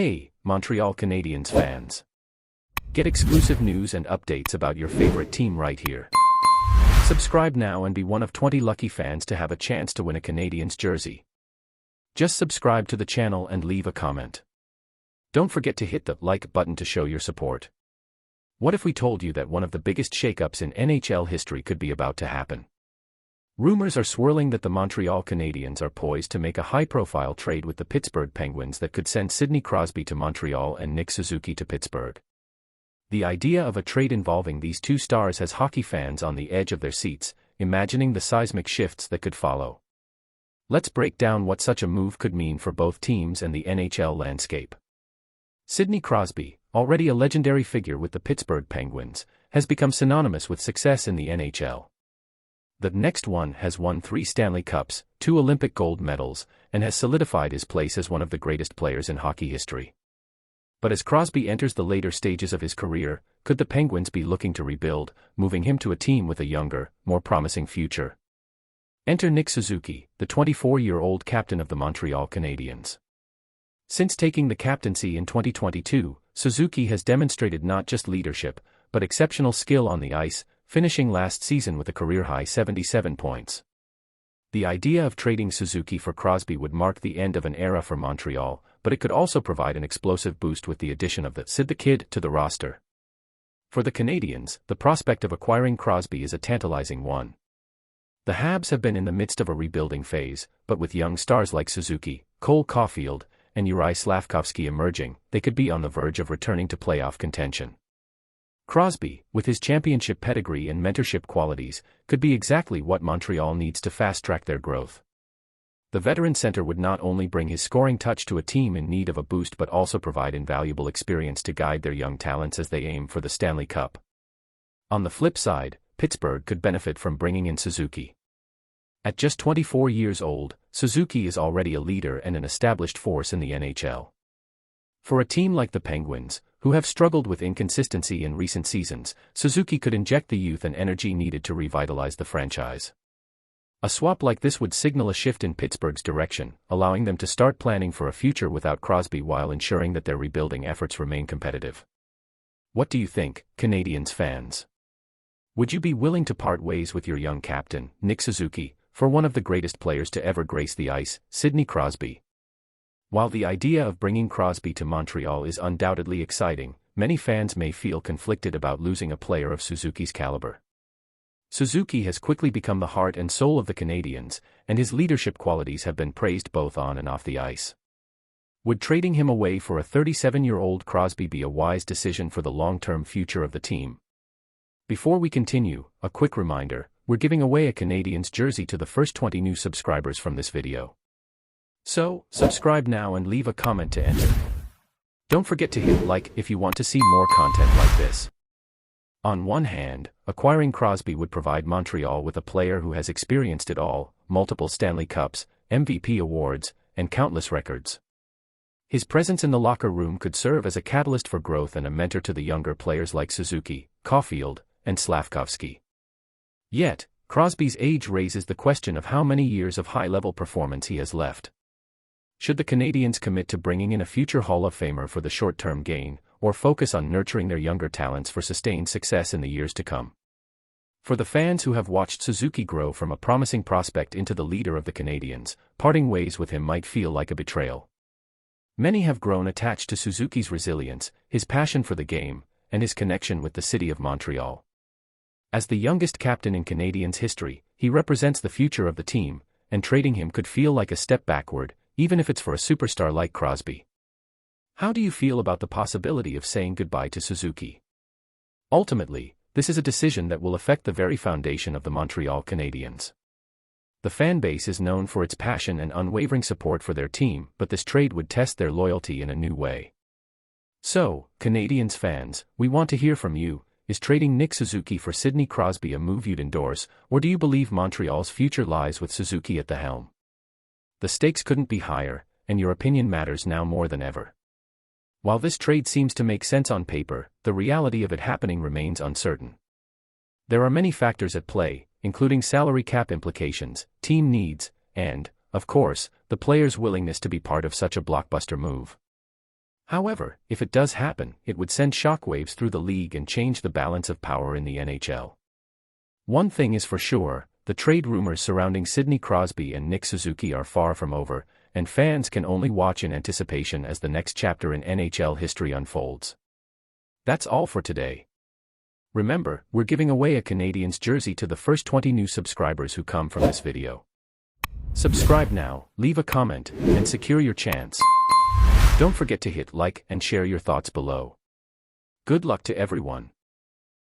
Hey, Montreal Canadiens fans! Get exclusive news and updates about your favorite team right here. Subscribe now and be one of 20 lucky fans to have a chance to win a Canadiens jersey. Just subscribe to the channel and leave a comment. Don't forget to hit the like button to show your support. What if we told you that one of the biggest shakeups in NHL history could be about to happen? Rumors are swirling that the Montreal Canadiens are poised to make a high-profile trade with the Pittsburgh Penguins that could send Sidney Crosby to Montreal and Nick Suzuki to Pittsburgh. The idea of a trade involving these two stars has hockey fans on the edge of their seats, imagining the seismic shifts that could follow. Let's break down what such a move could mean for both teams and the NHL landscape. Sidney Crosby, already a legendary figure with the Pittsburgh Penguins, has become synonymous with success in the NHL. The next one has won 3 Stanley Cups, 2 Olympic gold medals, and has solidified his place as one of the greatest players in hockey history. But as Crosby enters the later stages of his career, could the Penguins be looking to rebuild, moving him to a team with a younger, more promising future? Enter Nick Suzuki, the 24-year-old captain of the Montreal Canadiens. Since taking the captaincy in 2022, Suzuki has demonstrated not just leadership, but exceptional skill on the ice, finishing last season with a career-high 77 points. The idea of trading Suzuki for Crosby would mark the end of an era for Montreal, but it could also provide an explosive boost with the addition of the Sid the Kid to the roster. For the Canadiens, the prospect of acquiring Crosby is a tantalizing one. The Habs have been in the midst of a rebuilding phase, but with young stars like Suzuki, Cole Caulfield, and Juraj Slafkovsky emerging, they could be on the verge of returning to playoff contention. Crosby, with his championship pedigree and mentorship qualities, could be exactly what Montreal needs to fast-track their growth. The veteran center would not only bring his scoring touch to a team in need of a boost but also provide invaluable experience to guide their young talents as they aim for the Stanley Cup. On the flip side, Pittsburgh could benefit from bringing in Suzuki. At just 24 years old, Suzuki is already a leader and an established force in the NHL. For a team like the Penguins, who have struggled with inconsistency in recent seasons, Suzuki could inject the youth and energy needed to revitalize the franchise. A swap like this would signal a shift in Pittsburgh's direction, allowing them to start planning for a future without Crosby while ensuring that their rebuilding efforts remain competitive. What do you think, Canadiens fans? Would you be willing to part ways with your young captain, Nick Suzuki, for one of the greatest players to ever grace the ice, Sidney Crosby? While the idea of bringing Crosby to Montreal is undoubtedly exciting, many fans may feel conflicted about losing a player of Suzuki's caliber. Suzuki has quickly become the heart and soul of the Canadiens, and his leadership qualities have been praised both on and off the ice. Would trading him away for a 37-year-old Crosby be a wise decision for the long-term future of the team? Before we continue, a quick reminder, we're giving away a Canadiens jersey to the first 20 new subscribers from this video. So, subscribe now and leave a comment to enter. Don't forget to hit like if you want to see more content like this. On one hand, acquiring Crosby would provide Montreal with a player who has experienced it all, multiple Stanley Cups, MVP awards, and countless records. His presence in the locker room could serve as a catalyst for growth and a mentor to the younger players like Suzuki, Caulfield, and Slafkovsky. Yet, Crosby's age raises the question of how many years of high-level performance he has left. Should the Canadiens commit to bringing in a future Hall of Famer for the short-term gain, or focus on nurturing their younger talents for sustained success in the years to come? For the fans who have watched Suzuki grow from a promising prospect into the leader of the Canadiens, parting ways with him might feel like a betrayal. Many have grown attached to Suzuki's resilience, his passion for the game, and his connection with the city of Montreal. As the youngest captain in Canadiens history, he represents the future of the team, and trading him could feel like a step backward, even if it's for a superstar like Crosby. How do you feel about the possibility of saying goodbye to Suzuki? Ultimately, this is a decision that will affect the very foundation of the Montreal Canadiens. The fan base is known for its passion and unwavering support for their team, but this trade would test their loyalty in a new way. So, Canadiens fans, we want to hear from you. Is trading Nick Suzuki for Sidney Crosby a move you'd endorse, or do you believe Montreal's future lies with Suzuki at the helm? The stakes couldn't be higher, and your opinion matters now more than ever. While this trade seems to make sense on paper, the reality of it happening remains uncertain. There are many factors at play, including salary cap implications, team needs, and, of course, the player's willingness to be part of such a blockbuster move. However, if it does happen, it would send shockwaves through the league and change the balance of power in the NHL. One thing is for sure, the trade rumors surrounding Sidney Crosby and Nick Suzuki are far from over, and fans can only watch in anticipation as the next chapter in NHL history unfolds. That's all for today. Remember, we're giving away a Canadiens jersey to the first 20 new subscribers who come from this video. Subscribe now, leave a comment, and secure your chance. Don't forget to hit like and share your thoughts below. Good luck to everyone.